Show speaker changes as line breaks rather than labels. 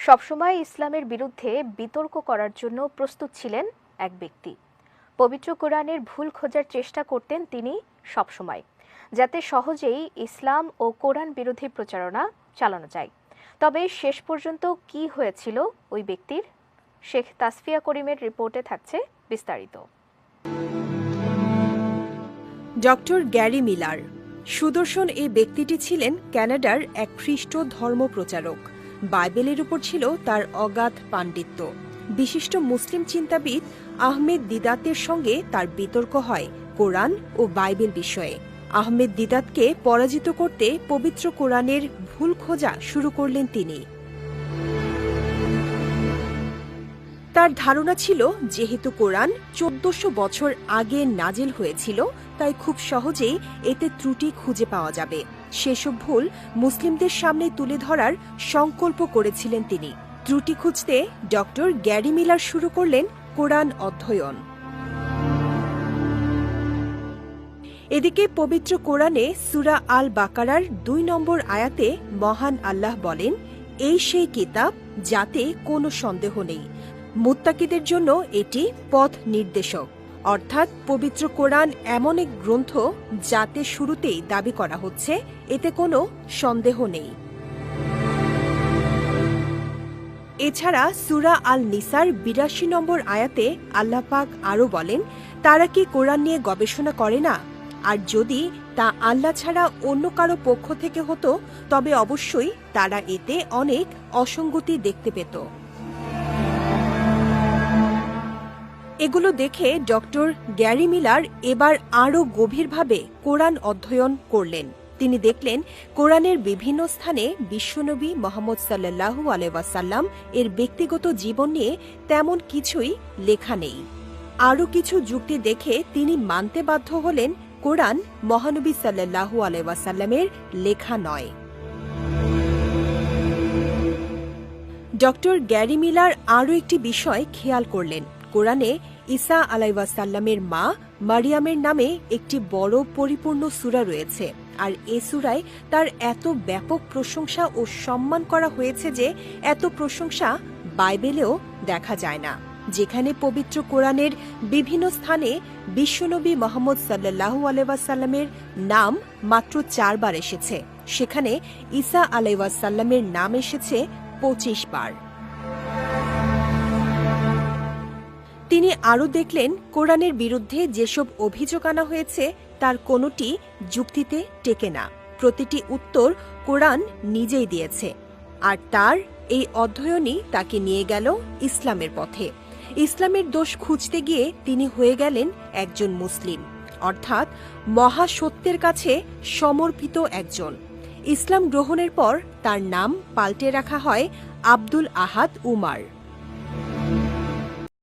সবসময় ইসলামের বিরুদ্ধে বিতর্ক করার জন্য প্রস্তুত ছিলেন এক ব্যক্তি। পবিত্র কোরআনের ভুল খোঁজার চেষ্টা করতেন তিনি সবসময়, যাতে সহজেই ইসলাম ও কোরআন বিরোধী প্রচারণা চালানো যায়। তবে শেষ পর্যন্ত কি হয়েছিল ওই ব্যক্তির? শেখ তাসফিয়া করিমের রিপোর্টে থাকছে বিস্তারিত।
ডক্টর গ্যারি মিলার সুদর্শন এই ব্যক্তিটি ছিলেন কানাডার এক খ্রিস্ট ধর্ম প্রচারক। বাইবেলের উপর ছিল তার অগাধ পাণ্ডিত্য। বিশিষ্ট মুসলিম চিন্তাবিদ আহমেদ দিদাতের সঙ্গে তার বিতর্ক হয় কোরআন ও বাইবেল বিষয়ে। আহমেদ দিদাতকে পরাজিত করতে পবিত্র কোরআনের ভুল খোঁজা শুরু করলেন তিনি। তার ধারণা ছিল যেহেতু কোরআন 1400 বছর আগে নাজিল হয়েছিল, তাই খুব সহজেই এতে ত্রুটি খুঁজে পাওয়া যাবে। সেসব ভুল মুসলিমদের সামনে তুলে ধরার সংকল্প করেছিলেন তিনি। ত্রুটি খুঁজতে ডক্টর গ্যারি মিলার শুরু করলেন কোরআন অধ্যয়ন। এদিকে পবিত্র কোরআনে সূরা আল বাকারার 2 নম্বর আয়াতে মহান আল্লাহ বলেন, এই সেই কিতাব যাতে কোনো সন্দেহ নেই, মুত্তাকিদের জন্য এটি পথ নির্দেশক। অর্থাৎ পবিত্র কোরআন এমন এক গ্রন্থ যাতে শুরুতেই দাবি করা হচ্ছে এতে কোনো সন্দেহ নেই। এছাড়া সূরা আল নিসার 82 নম্বর আয়াতে আল্লাহ পাক আরও বলেন, তারা কি কোরআন নিয়ে গবেষণা করে না? আর যদি তা আল্লাহ ছাড়া অন্য কারো পক্ষ থেকে হতো তবে অবশ্যই তারা এতে অনেক অসঙ্গতি দেখতে পেত। এগুলো দেখে ডক্টর গ্যারি মিলার এবার আরও গভীরভাবে কোরআন অধ্যয়ন করলেন। তিনি দেখলেন কোরআনের বিভিন্ন স্থানে বিশ্বনবী মুহাম্মদ সাল্লাল্লাহু আলাইহি ওয়াসাল্লাম এর ব্যক্তিগত জীবন নিয়ে তেমন কিছুই লেখা নেই। আরও কিছু যুক্তি দেখে তিনি মানতে বাধ্য হলেন কোরআন মহানবী সাল্লাল্লাহু আলাইহি ওয়াসাল্লামের লেখা নয়। ডক্টর গ্যারি মিলার আরও একটি বিষয় খেয়াল করলেন, কোরআনে ঈসা আলাইহিসসালামের মা মারিয়ামের নামে একটি বড় পরিপূর্ণ সূরা রয়েছে, আর এ সূরায় তার এত ব্যাপক প্রশংসা ও সম্মান করা হয়েছে যে এত প্রশংসা বাইবেলেও দেখা যায় না। যেখানে পবিত্র কোরআনের বিভিন্ন স্থানে বিশ্বনবী মুহাম্মদ সাল্লাল্লাহু আলাইহি ওয়াসাল্লামের নাম মাত্র 4 বার এসেছে, সেখানে ঈসা আলাইহিসসালামের নাম এসেছে 25 বার। তিনি আরও দেখলেন কোরআনের বিরুদ্ধে যেসব অভিযোগ আনা হয়েছে তার কোনোটি যুক্তিতে টেকে না। প্রতিটি উত্তর কোরআন নিজেই দিয়েছে, আর তার এই অধ্যয়নই তাকে নিয়ে গেল ইসলামের পথে। ইসলামের দোষ খুঁজতে গিয়ে তিনি হয়ে গেলেন একজন মুসলিম, অর্থাৎ মহাসত্যের কাছে সমর্পিত একজন। ইসলাম গ্রহণের পর তার নাম পাল্টে রাখা হয় আব্দুল আহাদ উমার।